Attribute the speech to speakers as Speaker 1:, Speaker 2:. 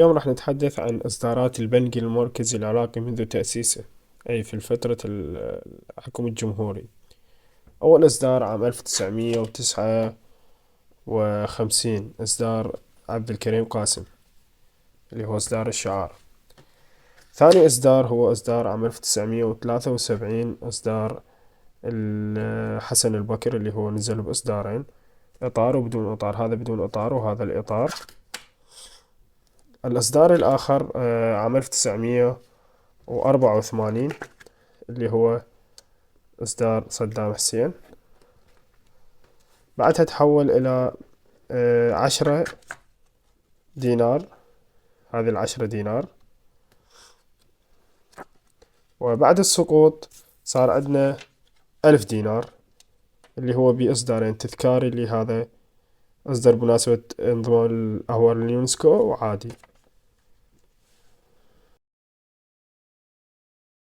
Speaker 1: اليوم راح نتحدث عن إصدارات البنك المركزي العراقي منذ تأسيسه، أي في فترة الحكم الجمهوري. أول إصدار عام 1959، إصدار عبد الكريم قاسم، اللي هو إصدار الشعار. ثاني إصدار هو إصدار عام 1973، إصدار حسن البكر، اللي هو نزل بإصدارين، إطار وبدون إطار، هذا بدون إطار وهذا الإطار. الإصدار الآخر عام 1984، اللي هو إصدار صدام حسين. بعدها تحول إلى 10 دينار، هذه ال10 دينار. وبعد السقوط صار عندنا 1000 دينار، اللي هو بإصدارين تذكاري، اللي هذا إصدر بمناسبة انضمام الأهوال لليونسكو وعادي.